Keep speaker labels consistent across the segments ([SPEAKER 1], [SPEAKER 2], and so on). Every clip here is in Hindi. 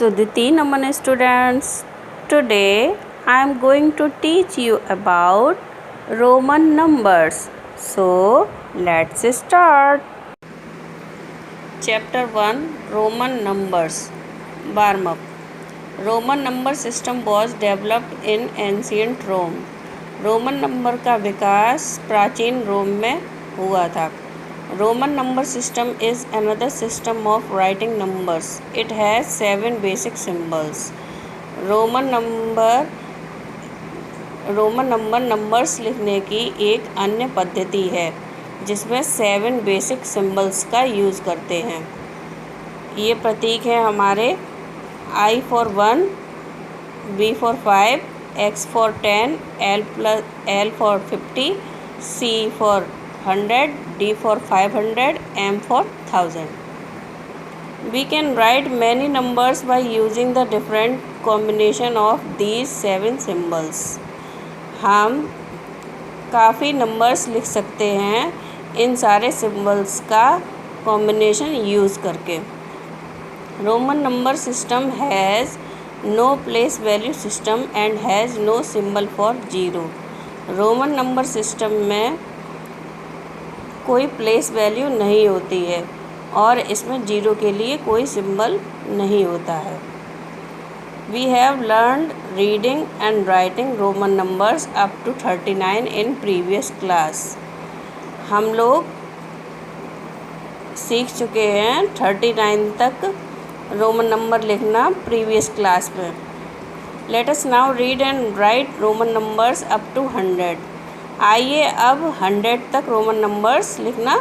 [SPEAKER 1] Sudhiti Naman students, today I am going to teach you about Roman numbers. So let's start. Chapter 1 Roman numbers. Warm up. Roman number system was developed in ancient Rome. Roman number का विकास प्राचीन रोम में हुआ था. Roman number system is another system of writing numbers. It has 7 basic symbols. Roman number numbers लिखने की एक अन्य पद्धति है जिसमें 7 बेसिक सिंबल्स का यूज़ करते हैं. ये प्रतीक हैं हमारे I for 1, B for 5, X for 10, L for 50, C for 100, D for 500, M for 1000. We can write many numbers by using the different combination of these 7 symbols. हम काफ़ी नंबर्स लिख सकते हैं इन सारे सिंबल्स का कॉम्बिनेशन यूज़ करके. Roman number system has no place value system and has no symbol for zero. Roman number system में कोई प्लेस वैल्यू नहीं होती है और इसमें जीरो के लिए कोई सिंबल नहीं होता है. We have learned reading and writing Roman numbers up to 39 in previous class. हम लोग सीख चुके हैं 39 तक रोमन नंबर लिखना प्रीवियस क्लास में. Let us now read and write Roman numbers up to 100. आइए अब 100 तक रोमन नंबर्स लिखना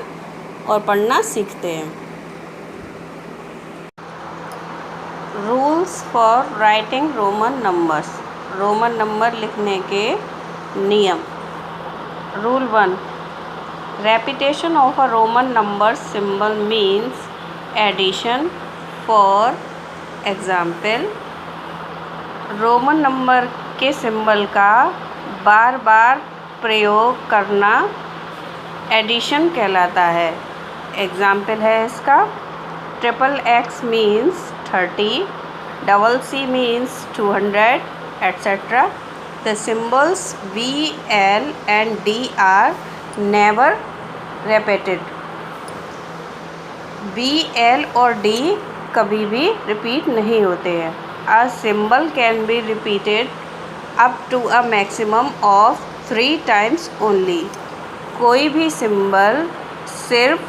[SPEAKER 1] और पढ़ना सीखते हैं. Rules for writing Roman numbers. Roman number लिखने के नियम. Rule 1. Repetition of a Roman number symbol means addition. For example, Roman number के सिंबल का बार बार प्रयोग करना एडिशन कहलाता है. एग्ज़ाम्पल है इसका XXX means 30, CC means 200, etc. The symbols V, L and D are never repeated. V, L और D कभी भी रिपीट नहीं होते हैं. A symbol can be repeated up to a maximum of 3 times only. कोई भी सिंबल सिर्फ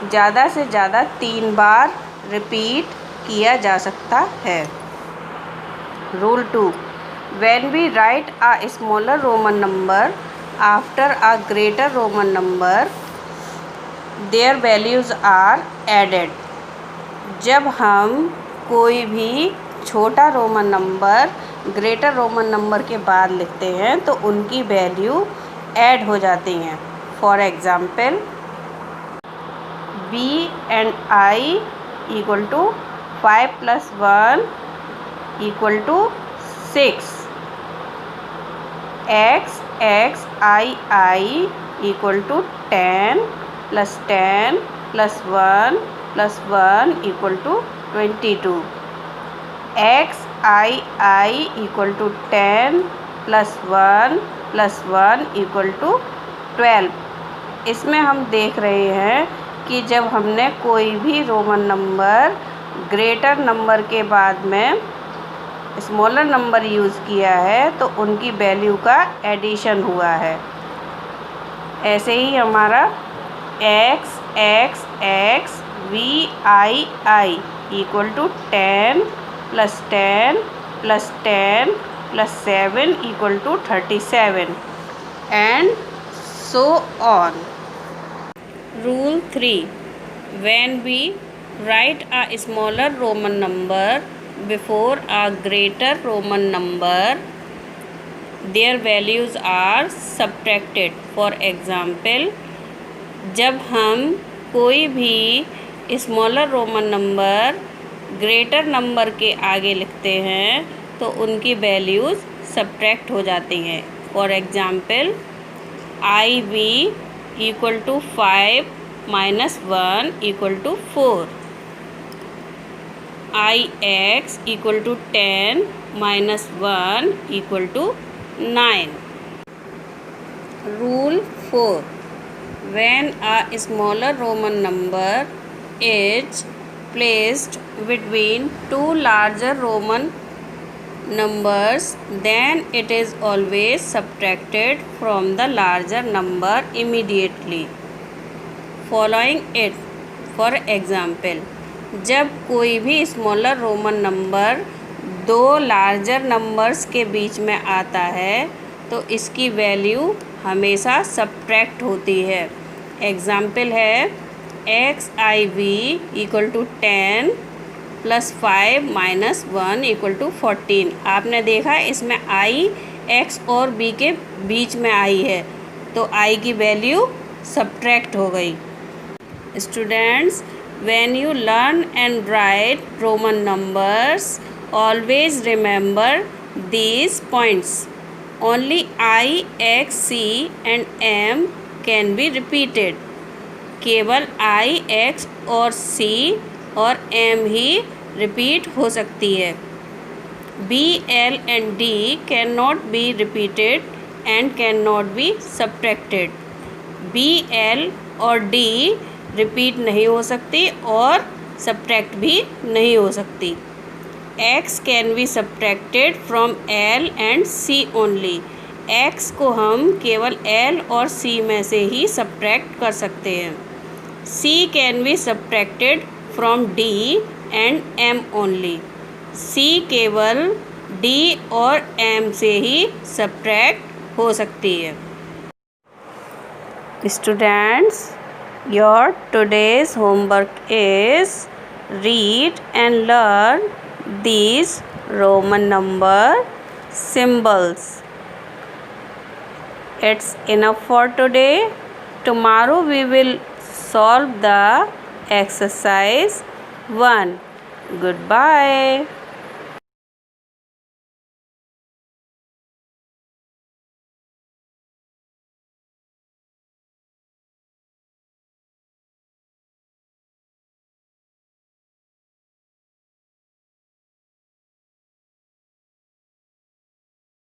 [SPEAKER 1] ज़्यादा से ज़्यादा 3 बार रिपीट किया जा सकता है. Rule 2. When we write a smaller Roman number after a greater Roman number, their values are added. जब हम कोई भी छोटा Roman number greater Roman number के बाद लिखते हैं तो उनकी वैल्यू ऐड हो जाती हैं. For example, B and I equal to 5 plus 1 equal to 6. X I equal to 10 plus 10 plus 1 plus 1 equal to 22. I equal to 10 plus 1 plus 1 equal to 12. इसमें हम देख रहे हैं कि जब हमने कोई भी रोमन नंबर ग्रेटर नंबर के बाद में स्मॉलर नंबर यूज़ किया है तो उनकी वैल्यू का एडिशन हुआ है. ऐसे ही हमारा XXX VI equal to 10 plus 10 plus 10 plus 7 equal to 37 and so on. Rule 3. When we write a smaller Roman number before a greater Roman number, their values are subtracted. For example, जब हम कोई भी smaller Roman number greater number के आगे लिखते हैं तो उनकी वैल्यूज़ सब्ट्रैक्ट हो जाती हैं. For example, IB equal to 5 minus 1 equal to 4. ix equal to 10 minus 1 equal to 9. Rule 4. When a smaller Roman number is placed between two larger Roman numbers, then it is always subtracted from the larger number immediately following it. For example, जब कोई भी स्मॉलर रोमन नंबर दो लार्जर नंबर्स के बीच में आता है तो इसकी वैल्यू हमेशा सब्ट्रैक्ट होती है। एग्ज़ाम्पल है XIV equal to 10 plus 5 minus 1 equal to 14। आपने देखा इसमें I X और B के बीच में आई है तो I की वैल्यू सब्ट्रैक्ट हो गई। Students, when you learn and write Roman numbers, always remember these points. Only I, X, C and M can be repeated. केवल I, X और C और M ही repeat हो सकती है। B, L and D cannot be repeated and cannot be subtracted. B, L और D रिपीट नहीं हो सकती और सब्ट्रैक्ट भी नहीं हो सकती। X can be subtracted from L and C only. X को हम केवल L और C में से ही सब्ट्रैक्ट कर सकते हैं। C can be subtracted from D and M only. C केवल D और M से ही सब्ट्रैक्ट हो सकती है। Students, your today's homework is read and learn these Roman number symbols. It's enough for today. Tomorrow we will solve the exercise 1. Goodbye.